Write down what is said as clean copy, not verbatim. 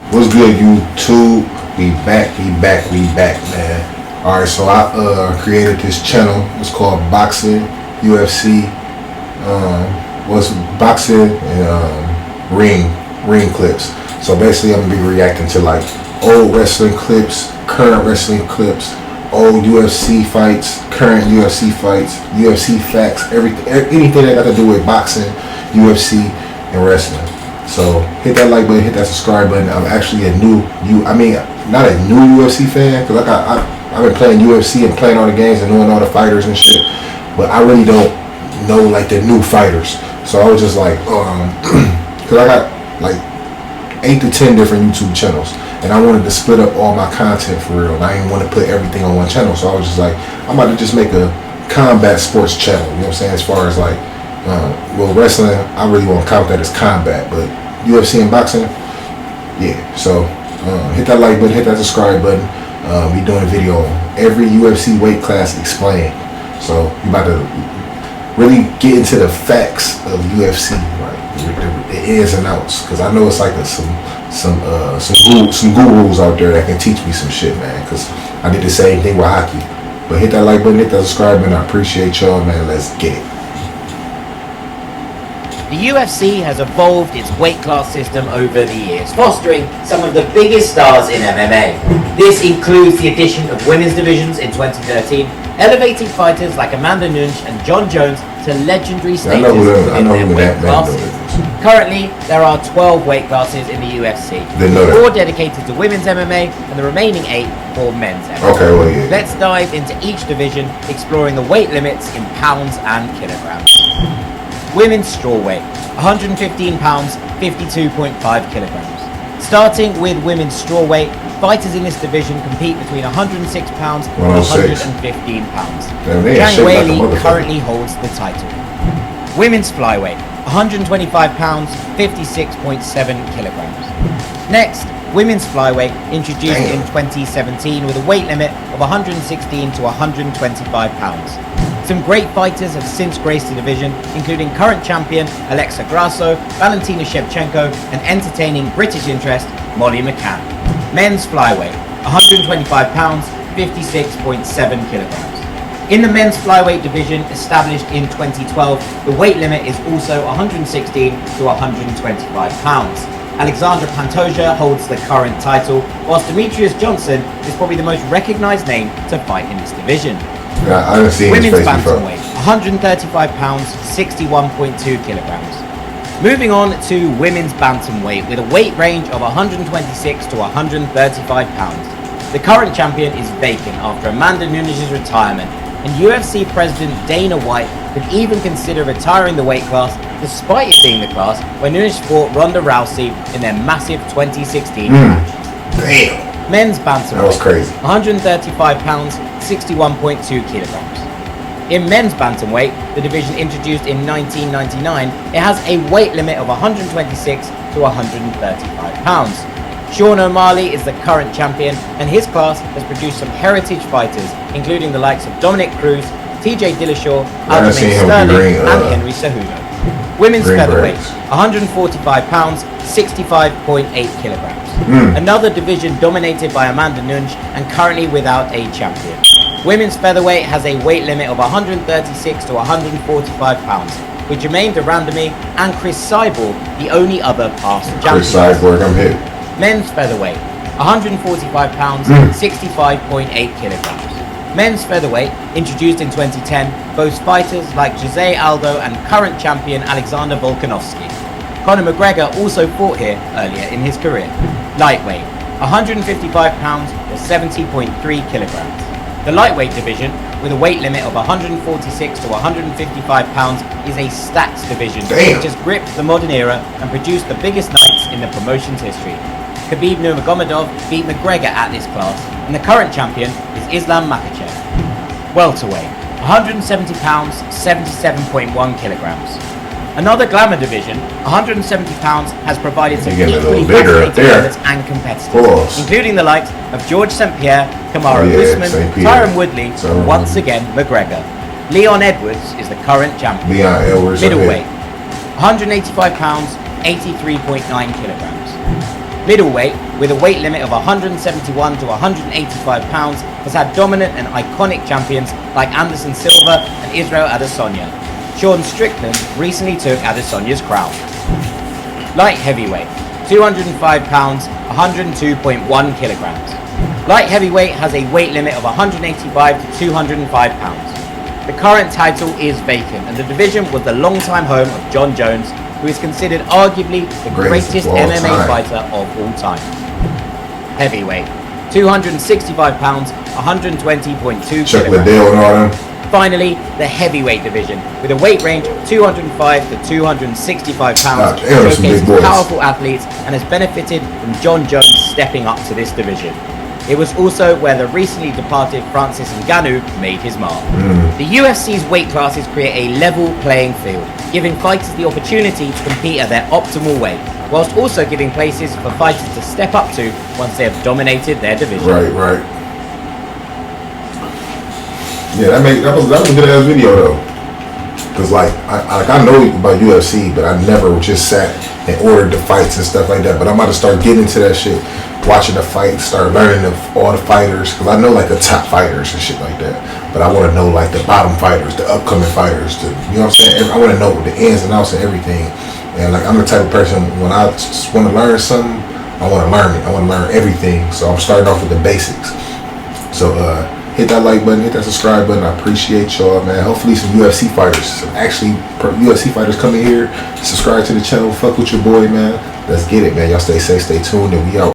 What's good, YouTube? We back, man. Alright, so I created this channel. It's called Boxing, UFC, what's boxing and ring clips. So basically I'm gonna be reacting to like old wrestling clips, current wrestling clips, old UFC fights, current UFC fights, UFC facts, anything that got to do with boxing, UFC, and wrestling. So hit that like button, hit that subscribe button. I'm actually not a new UFC fan, because I've been playing UFC and playing all the games and knowing all the fighters and shit, but I really don't know like the new fighters. So I was just like, because I got like 8 to 10 different YouTube channels, and I wanted to split up all my content for real, and I didn't want to put everything on one channel. So I was just like, I'm about to just make a combat sports channel, you know what I'm saying, as far as like well, wrestling, I really won't count that as combat, but UFC and boxing, yeah. So hit that like button, hit that subscribe button. We doing a video on every UFC weight class explained. So you about to really get into the facts of UFC, right? The ins and outs, because I know it's like some gurus out there that can teach me some shit, man. Because I did the same thing with hockey. But hit that like button, hit that subscribe button. I appreciate y'all, man. Let's get it. The UFC has evolved its weight class system over the years, fostering some of the biggest stars in MMA. This includes the addition of women's divisions in 2013, elevating fighters like Amanda Nunes and John Jones to legendary status within their weight classes. Currently, there are 12 weight classes in the UFC, 4 dedicated to women's MMA and the remaining 8 for men's MMA. Okay, well, yeah. Let's dive into each division, exploring the weight limits in pounds and kilograms. Women's strawweight, 115 pounds, 52.5 kilograms. Starting with women's strawweight, fighters in this division compete between 106 pounds and 115 pounds. Zhang Weili currently holds the title. Women's flyweight, 125 pounds, 56.7 kilograms. Next, women's flyweight, introduced in 2017 with a weight limit of 116 to 125 pounds. Some great fighters have since graced the division, including current champion Alexa Grasso, Valentina Shevchenko, and entertaining British interest Molly McCann. Men's flyweight, 125 pounds, 56.7 kilograms. In the men's flyweight division, established in 2012, the weight limit is also 116 to 125 pounds. Alexandra Pantoja holds the current title, whilst Demetrius Johnson is probably the most recognised name to fight in this division. Yeah, I haven't seen women's his face before. bantamweight, 135 pounds, 61.2 kilograms. Moving on to women's bantamweight with a weight range of 126 to 135 pounds. The current champion is vacant after Amanda Nunes' retirement, and UFC President Dana White could even consider retiring the weight class, despite it being the class where Nunes fought Ronda Rousey in their massive 2016 match. Damn. Men's bantamweight, that was crazy. 135 pounds, 61.2 kilograms. In men's bantamweight, the division introduced in 1999, it has a weight limit of 126 to 135 pounds. Sean O'Malley is the current champion, and his class has produced some heritage fighters, including the likes of Dominic Cruz, TJ Dillashaw, Aljamain Sterling, and Henry Cejudo. Women's featherweight, 145 pounds, 65.8 kilograms. Another division dominated by Amanda Nunes and currently without a champion. Women's featherweight has a weight limit of 136 to 145 pounds, with Jermaine Durandamy and Chris Cyborg the only other past champions. Chris Cyborg, I'm hit. Men's featherweight, 145 pounds, 65.8 kilograms. Men's featherweight, introduced in 2010, boasts fighters like Jose Aldo and current champion Alexander Volkanovski. Conor McGregor also fought here earlier in his career. Lightweight, 155 pounds or 70.3 kilograms. The lightweight division, with a weight limit of 146 to 155 pounds, is a stacked division which has gripped the modern era and produced the biggest nights in the promotion's history. Khabib Nurmagomedov beat McGregor at this class, and the current champion is Islam Makhachev. Welterweight, 170 pounds, 77.1 kilograms. Another glamour division, 170 pounds, has provided some equally fascinating pilots and competitors, including the likes of George St. Pierre, Kamaru Usman, Tyron Woodley, and once again McGregor. Leon Edwards is the current champion. Middleweight, 185 pounds, 83.9 kilograms. Middleweight, with a weight limit of 171 to 185 pounds, has had dominant and iconic champions like Anderson Silva and Israel Adesanya. Sean Strickland recently took Adesonya's crown. Light heavyweight, 205 pounds, 102.1 kilograms. Light heavyweight has a weight limit of 185 to 205 pounds. The current title is vacant, and the division was the long-time home of John Jones, who is considered arguably the greatest MMA fighter of all time. Heavyweight, 265 pounds, 120.2 kilograms. Finally, the heavyweight division, with a weight range of 205 to 265 pounds, showcases powerful athletes and has benefited from John Jones stepping up to this division. It was also where the recently departed Francis Ngannou made his mark. The UFC's weight classes create a level playing field, giving fighters the opportunity to compete at their optimal weight, whilst also giving places for fighters to step up to once they have dominated their division. Right. Yeah, that was a good ass video though. Cause I know about UFC, but I never just sat and ordered the fights and stuff like that. But I'm about to start getting into that shit, watching the fights, start learning of all the fighters. Cause I know like the top fighters and shit like that. But I want to know like the bottom fighters, the upcoming fighters. You know what I'm saying? I want to know the ins and outs and everything. And like I'm the type of person, when I just want to learn something, I want to learn it. I want to learn everything. So I'm starting off with the basics. So hit that like button, hit that subscribe button. I appreciate y'all, man. Hopefully some UFC fighters, UFC fighters come in here, subscribe to the channel, fuck with your boy, man. Let's get it, man. Y'all stay safe, stay tuned, and we out.